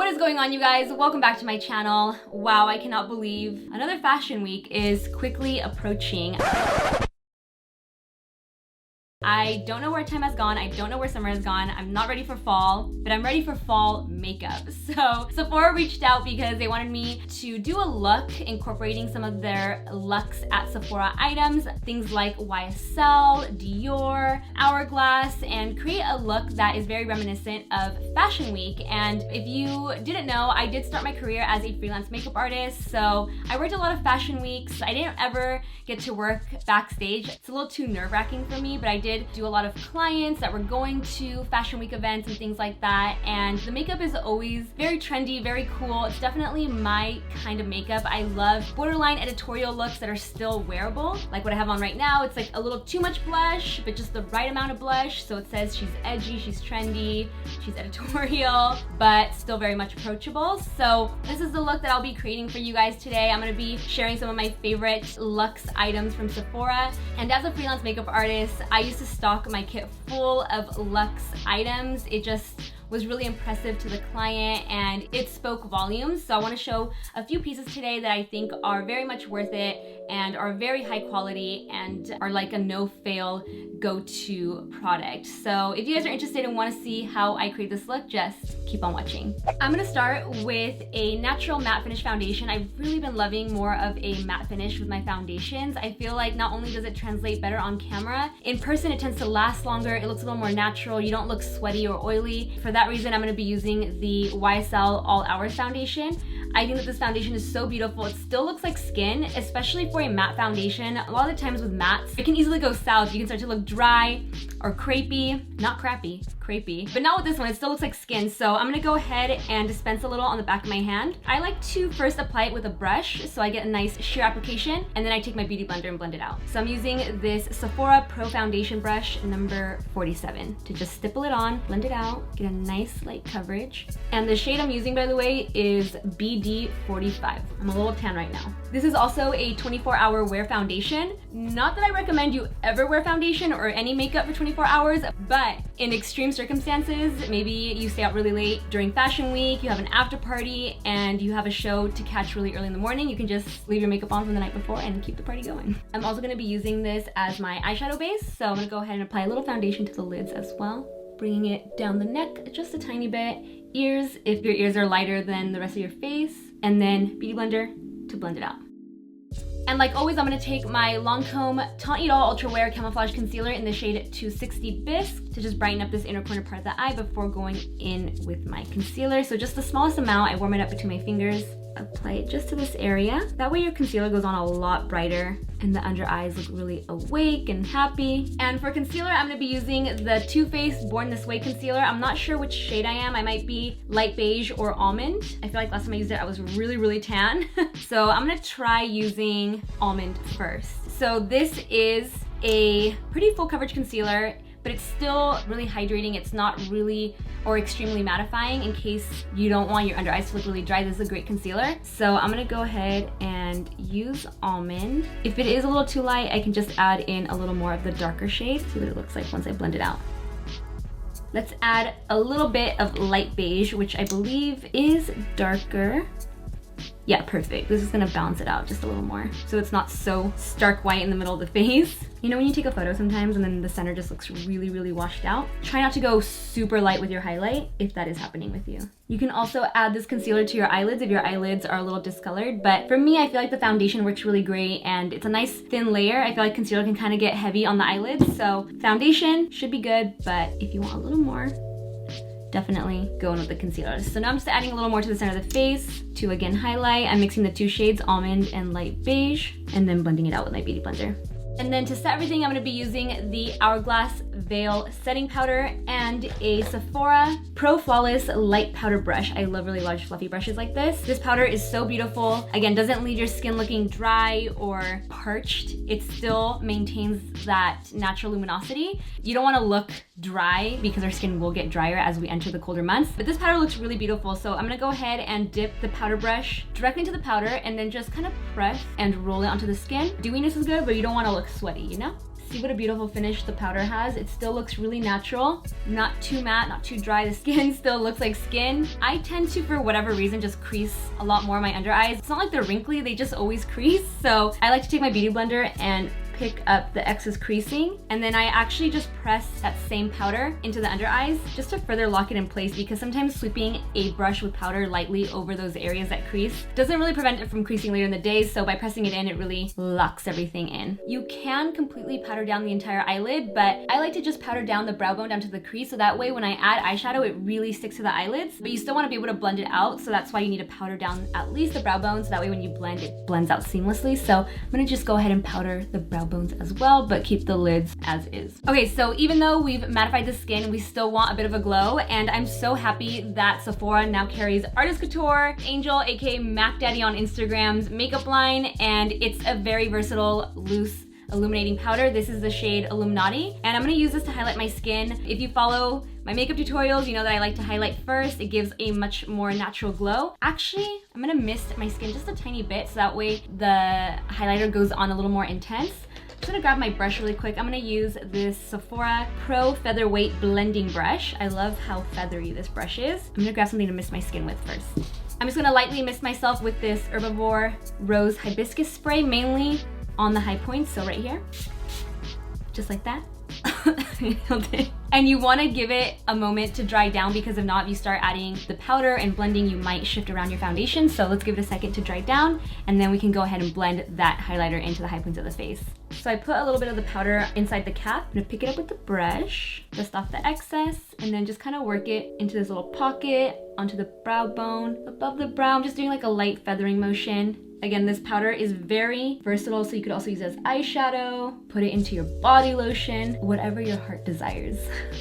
What is going on, you guys? Welcome back to my channel. Wow, I cannot believe another fashion week is quickly approaching. I don't know where time has gone. I don't know where summer has gone. I'm not ready for fall, but I'm ready for fall makeup. So Sephora reached out because they wanted me to do a look incorporating some of their Luxe at Sephora items, things like YSL, Dior, Hourglass, and create a look that is very reminiscent of Fashion Week. And if you didn't know, I did start my career as a freelance makeup artist, so I worked a lot of fashion weeks. I didn't ever get to work backstage. It's a little too nerve-wracking for me, but I did do a lot of clients that were going to fashion week events and things like that, and the makeup is always very trendy, very cool. It's definitely my kind of makeup. I love borderline editorial looks that are still wearable, like what I have on right now. It's like a little too much blush, but just the right amount of blush, so it says she's edgy, she's trendy, she's editorial, but still very much approachable. So this is the look that I'll be creating for you guys today. I'm gonna be sharing some of my favorite Luxe items from Sephora, and as a freelance makeup artist, I used to stock my kit full of Luxe items. It just was really impressive to the client and it spoke volumes. So I want to show a few pieces today that I think are very much worth it and are very high quality and are like a no-fail go-to product. So if you guys are interested and want to see how I create this look, just keep on watching. I'm going to start with a natural matte finish foundation. I've really been loving more of a matte finish with my foundations. I feel like not only does it translate better on camera, in person it tends to last longer, it looks a little more natural, you don't look sweaty or oily. For that reason, I'm going to be using the YSL All Hours foundation. I think that this foundation is so beautiful. It still looks like skin, especially for a matte foundation. A lot of the times with mattes, it can easily go south. You can start to look dry or crepey, not crappy, crepey, but not with this one. It still looks like skin. So I'm gonna go ahead and dispense a little on the back of my hand. I like to first apply it with a brush so I get a nice sheer application, and then I take my beauty blender and blend it out. So I'm using this Sephora Pro Foundation brush number 47 to just stipple it on, blend it out, get a nice light coverage. And the shade I'm using, by the way, is BD45. I'm a little tan right now. This is also a 24-hour wear foundation. Not that I recommend you ever wear foundation or any makeup for 24 hours, but in extreme circumstances, maybe you stay out really late during fashion week, you have an after party, and you have a show to catch really early in the morning, you can just leave your makeup on from the night before and keep the party going. I'm also gonna be using this as my eyeshadow base, so I'm gonna go ahead and apply a little foundation to the lids as well, bringing it down the neck just a tiny bit, ears if your ears are lighter than the rest of your face, and then beauty blender to blend it out. And like always, I'm gonna take my Lancome Teint Ultrawear Camouflage Concealer in the shade 260 Bisque to just brighten up this inner corner part of the eye before going in with my concealer. So just the smallest amount, I warm it up between my fingers, apply it just to this area. That way your concealer goes on a lot brighter and the under eyes look really awake and happy. And for concealer, I'm gonna be using the Too Faced Born This Way concealer. I'm not sure which shade I am. I might be light beige or almond. I feel like last time I used it, I was really tan. So I'm gonna try using almond first. So this is a pretty full coverage concealer, but it's still really hydrating. It's not really or extremely mattifying in case you don't want your under eyes to look really dry. This is a great concealer. So I'm gonna go ahead and use almond. If it is a little too light, I can just add in a little more of the darker shade. See what it looks like once I blend it out. Let's add a little bit of light beige, which I believe is darker. Yeah, perfect. This is gonna balance it out just a little more so it's not so stark white in the middle of the face. You know when you take a photo sometimes and then the center just looks really washed out? Try not to go super light with your highlight if that is happening with you. You can also add this concealer to your eyelids if your eyelids are a little discolored, but for me, I feel like the foundation works really great and it's a nice thin layer. I feel like concealer can kind of get heavy on the eyelids, so foundation should be good, but if you want a little more, definitely go in with the concealer. So now I'm just adding a little more to the center of the face to again highlight. I'm mixing the two shades, almond and light beige, and then blending it out with my beauty blender. And then to set everything, I'm gonna be using the Hourglass Veil Setting Powder and a Sephora Pro Flawless Light Powder Brush. I love really large fluffy brushes like this. This powder is so beautiful. Again, doesn't leave your skin looking dry or parched. It still maintains that natural luminosity. You don't wanna look dry because our skin will get drier as we enter the colder months. But this powder looks really beautiful. So I'm gonna go ahead and dip the powder brush directly into the powder and then just kind of press and roll it onto the skin. Dewiness is good, but you don't wanna look sweaty, you know? See what a beautiful finish the powder has. It still looks really natural, not too matte, not too dry. The skin still looks like skin. I tend to, for whatever reason, just crease a lot more my under eyes. It's not like they're wrinkly, they just always crease. So I like to take my beauty blender and pick up the excess creasing, and then I actually just press that same powder into the under eyes just to further lock it in place, because sometimes sweeping a brush with powder lightly over those areas that crease doesn't really prevent it from creasing later in the day, so by pressing it in, it really locks everything in. You can completely powder down the entire eyelid, but I like to just powder down the brow bone down to the crease, so that way when I add eyeshadow, it really sticks to the eyelids, but you still want to be able to blend it out, so that's why you need to powder down at least the brow bone, so that way when you blend, it blends out seamlessly. So I'm gonna just go ahead and powder the brow bones as well, but keep the lids as is. Okay, so even though we've mattified the skin, we still want a bit of a glow, and I'm so happy that Sephora now carries Artist Couture, Angel, aka Mac Daddy on Instagram's makeup line, and it's a very versatile, loose, illuminating powder. This is the shade Illuminati, and I'm gonna use this to highlight my skin. If you follow my makeup tutorials, you know that I like to highlight first. It gives a much more natural glow. Actually, I'm gonna mist my skin just a tiny bit, so that way the highlighter goes on a little more intense. I'm just gonna grab my brush really quick. I'm gonna use this Sephora Pro Featherweight Blending Brush. I love how feathery this brush is. I'm gonna grab something to mist my skin with first. I'm just gonna lightly mist myself with this Herbivore Rose Hibiscus Spray, mainly on the high points, so right here. Just like that. And you want to give it a moment to dry down, because if not, if you start adding the powder and blending, you might shift around your foundation. So let's give it a second to dry down, and then we can go ahead and blend that highlighter into the high points of the face. So I put a little bit of the powder inside the cap. I'm gonna pick it up with the brush, dust off the excess, and then just kind of work it into this little pocket, onto the brow bone, above the brow. I'm just doing like a light feathering motion. Again, this powder is very versatile, so you could also use it as eyeshadow, put it into your body lotion, whatever your heart desires.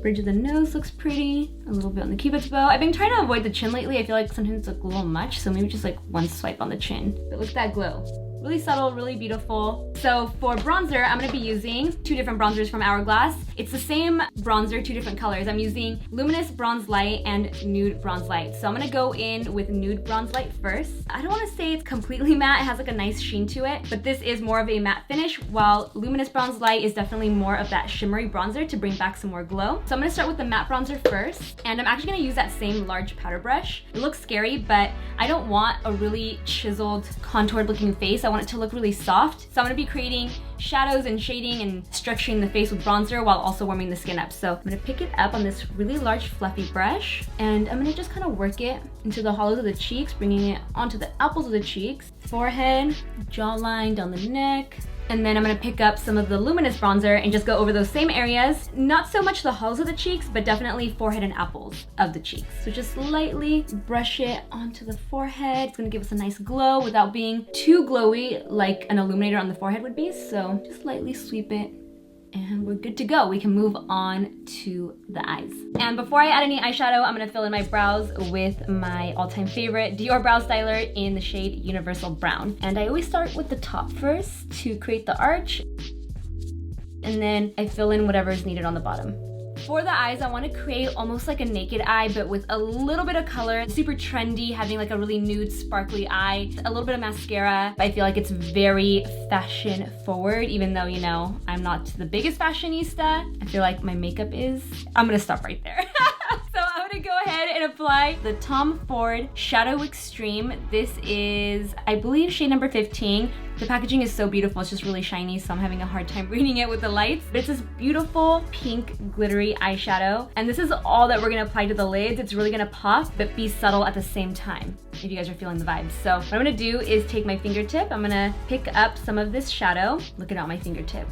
Bridge of the nose looks pretty, a little bit on the cupid's bow. I've been trying to avoid the chin lately. I feel like sometimes it's a little much, so maybe just like one swipe on the chin. But look at that glow. Really subtle, really beautiful. So for bronzer, I'm gonna be using two different bronzers from Hourglass. It's the same bronzer, two different colors. I'm using Luminous Bronze Light and Nude Bronze Light. So I'm gonna go in with Nude Bronze Light first. I don't wanna say it's completely matte. It has like a nice sheen to it, but this is more of a matte finish, while Luminous Bronze Light is definitely more of that shimmery bronzer to bring back some more glow. So I'm gonna start with the matte bronzer first, and I'm actually gonna use that same large powder brush. It looks scary, but I don't want a really chiseled, contoured looking face. I want it to look really soft. So I'm gonna be creating shadows and shading and structuring the face with bronzer while also warming the skin up. So I'm gonna pick it up on this really large fluffy brush, and I'm gonna just kind of work it into the hollows of the cheeks, bringing it onto the apples of the cheeks, forehead, jawline, down the neck. And then I'm gonna pick up some of the Luminous bronzer and just go over those same areas. Not so much the hollows of the cheeks, but definitely forehead and apples of the cheeks. So just lightly brush it onto the forehead. It's gonna give us a nice glow without being too glowy like an illuminator on the forehead would be. So just lightly sweep it, and we're good to go. We can move on to the eyes. And before I add any eyeshadow, I'm gonna fill in my brows with my all-time favorite Dior Brow Styler in the shade Universal Brown. And I always start with the top first to create the arch, and then I fill in whatever is needed on the bottom. For the eyes, I want to create almost like a naked eye, but with a little bit of color. Super trendy, having like a really nude, sparkly eye. A little bit of mascara. I feel like it's very fashion forward, even though, you know, I'm not the biggest fashionista. I feel like my makeup is. I'm gonna stop right there. So I'm gonna go ahead and apply the Tom Ford Shadow Extreme. This is, I believe, shade number 15. The packaging is so beautiful, it's just really shiny, so I'm having a hard time reading it with the lights. But it's this beautiful pink glittery eyeshadow, and this is all that we're gonna apply to the lids. It's really gonna pop, but be subtle at the same time, if you guys are feeling the vibes. So what I'm gonna do is take my fingertip, I'm gonna pick up some of this shadow. Look at it on my fingertip.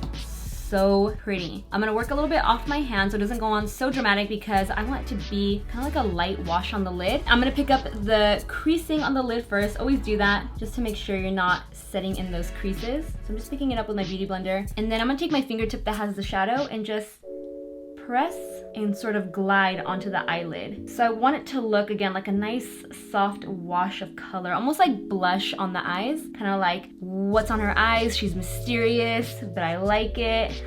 So pretty. I'm gonna work a little bit off my hand so it doesn't go on so dramatic, because I want it to be kind of like a light wash on the lid. I'm gonna pick up the creasing on the lid first. Always do that just to make sure you're not setting in those creases. So I'm just picking it up with my beauty blender, and then I'm gonna take my fingertip that has the shadow and just press and sort of glide onto the eyelid. So I want it to look, again, like a nice soft wash of color, almost like blush on the eyes. Kind of like, what's on her eyes? She's mysterious, but I like it.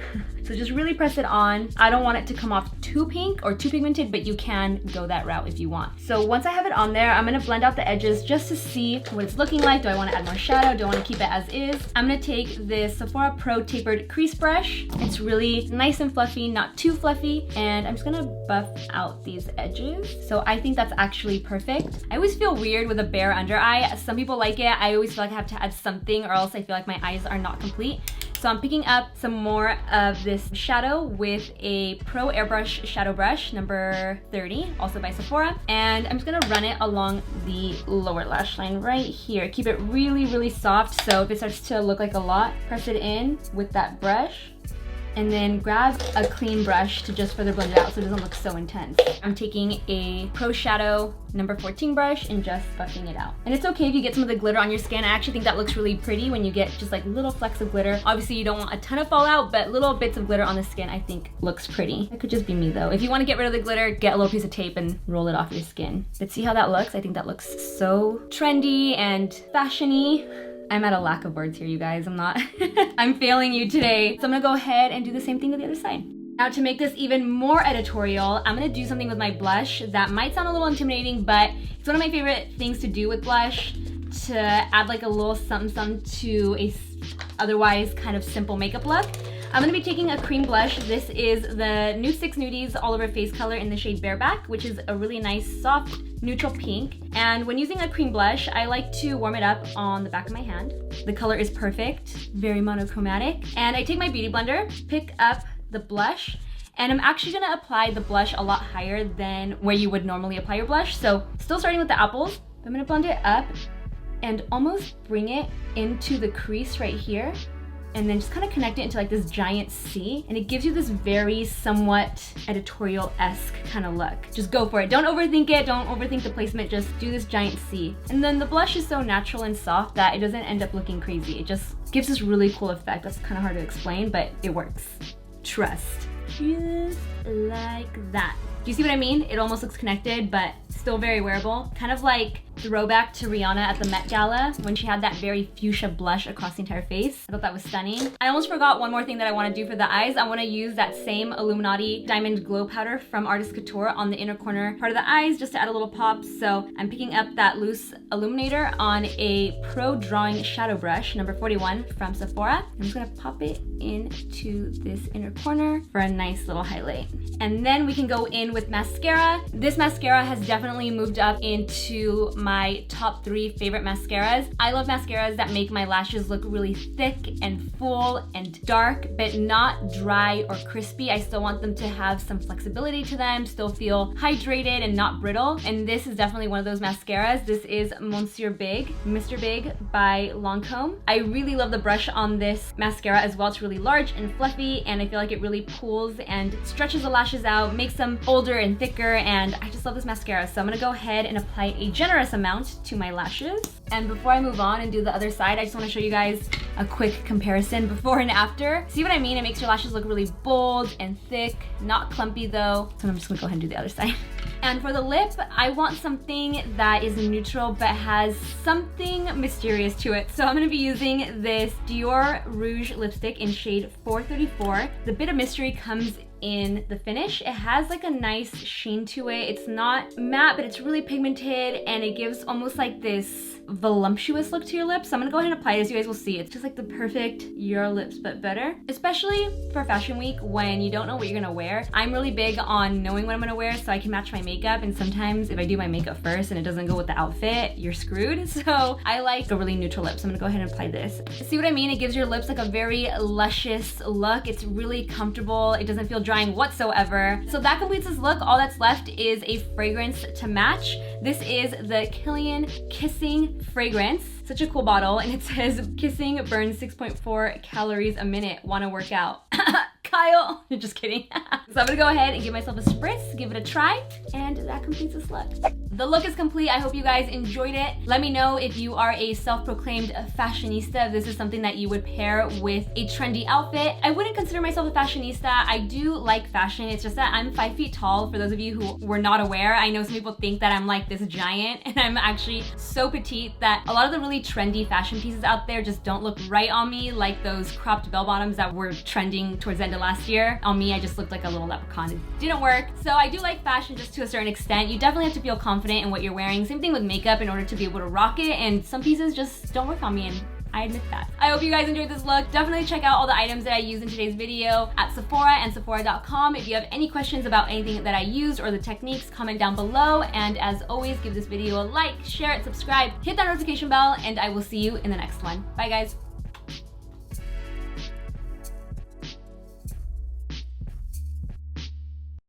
So just really press it on. I don't want it to come off too pink or too pigmented, but you can go that route if you want. So once I have it on there, I'm gonna blend out the edges just to see what it's looking like. Do I wanna add more shadow? Do I wanna keep it as is? I'm gonna take this Sephora Pro tapered crease brush. It's really nice and fluffy, not too fluffy. And I'm just gonna buff out these edges. So I think that's actually perfect. I always feel weird with a bare under eye. Some people like it. I always feel like I have to add something or else I feel like my eyes are not complete. So I'm picking up some more of this shadow with a Pro Airbrush shadow brush, number 30, also by Sephora. And I'm just gonna run it along the lower lash line right here. Keep it really, really soft. So if it starts to look like a lot, press it in with that brush. And then grab a clean brush to just further blend it out so it doesn't look so intense. I'm taking a Pro Shadow number 14 brush and just buffing it out. And it's okay if you get some of the glitter on your skin. I actually think that looks really pretty when you get just like little flecks of glitter. Obviously you don't want a ton of fallout, but little bits of glitter on the skin I think looks pretty. That could just be me though. If you want to get rid of the glitter, get a little piece of tape and roll it off your skin. But see how that looks? I think that looks so trendy and fashion-y. I'm at a lack of words here, you guys. I'm failing you today. So I'm gonna go ahead and do the same thing to the other side. Now to make this even more editorial, I'm gonna do something with my blush that might sound a little intimidating, but it's one of my favorite things to do with blush, to add like a little something to a otherwise kind of simple makeup look. I'm gonna be taking a cream blush. This is the Nudestix Nudies All Over Face color in the shade Bareback, which is a really nice soft neutral pink. And when using a cream blush, I like to warm it up on the back of my hand. The color is perfect, very monochromatic. And I take my beauty blender, pick up the blush, and I'm actually gonna apply the blush a lot higher than where you would normally apply your blush. So still starting with the apples, I'm gonna blend it up and almost bring it into the crease right here. And then just kind of connect it into like this giant C, and it gives you this very somewhat editorial-esque kind of look. Just go for it. Don't overthink it. Don't overthink the placement. Just do this giant C. And then the blush is so natural and soft that it doesn't end up looking crazy. It just gives this really cool effect. That's kind of hard to explain, but it works. Trust. Just like that. Do you see what I mean? It almost looks connected, but still very wearable. Kind of like throwback to Rihanna at the Met Gala when she had that very fuchsia blush across the entire face. I thought that was stunning. I almost forgot one more thing that I want to do for the eyes. I want to use that same Illuminati Diamond Glow Powder from Artist Couture on the inner corner part of the eyes just to add a little pop. So I'm picking up that loose illuminator on a Pro Drawing Shadow Brush, number 41 from Sephora. I'm just gonna pop it into this inner corner for a nice little highlight. And then we can go in with mascara. This mascara has definitely moved up into my top 3 favorite mascaras. I love mascaras that make my lashes look really thick and full and dark, but not dry or crispy. I still want them to have some flexibility to them, still feel hydrated and not brittle. And this is definitely one of those mascaras. This is Monsieur Big, Mr. Big by Lancome. I really love the brush on this mascara as well. It's really large and fluffy, and I feel like it really pulls and stretches the lashes out, makes them bolder and thicker, and I just love this mascara. So I'm gonna go ahead and apply a generous amount to my lashes. And before I move on and do the other side, I just want to show you guys a quick comparison before and after. See what I mean? It makes your lashes look really bold and thick, not clumpy though. So I'm just gonna go ahead and do the other side. And for the lip, I want something that is neutral but has something mysterious to it. So I'm gonna be using this Dior Rouge Lipstick in shade 434. The bit of mystery comes in the finish. It has like a nice sheen to it. It's not matte, but it's really pigmented, and it gives almost like this voluptuous look to your lips. So I'm gonna go ahead and apply this. You guys will see. It's just like the perfect your lips but better, especially for fashion week when you don't know what you're gonna wear. I'm really big on knowing what I'm gonna wear so I can match my makeup, and sometimes if I do my makeup first and it doesn't go with the outfit, you're screwed. So I like a really neutral lip. So I'm gonna go ahead and apply this. See what I mean? It gives your lips like a very luscious look. It's really comfortable. It doesn't feel drying whatsoever. So that completes this look. All that's left is a fragrance to match. This is the Kilian Kissing fragrance. Such a cool bottle, and it says kissing burns 6.4 calories a minute. Wanna work out? Kyle. Just kidding. So I'm gonna go ahead and give myself a spritz, give it a try, and that completes this look. the look is complete. I hope you guys enjoyed it. Let me know if you are a self-proclaimed fashionista, if this is something that you would pair with a trendy outfit. I wouldn't consider myself a fashionista. I do like fashion. It's just that I'm 5 feet tall. For those of you who were not aware, I know some people think that I'm like this giant, and I'm actually so petite that a lot of the really trendy fashion pieces out there just don't look right on me, like those cropped bell bottoms that were trending towards the end of last year. On me, I just looked like a little leprechaun. It didn't work. So I do like fashion just to a certain extent. You definitely have to feel confident in what you're wearing. Same thing with makeup in order to be able to rock it, and some pieces just don't work on me, and I admit that. I hope you guys enjoyed this look. Definitely check out all the items that I used in today's video at Sephora and Sephora.com. If you have any questions about anything that I used or the techniques, comment down below. And as always, give this video a like, share it, subscribe, hit that notification bell, and I will see you in the next one. Bye guys.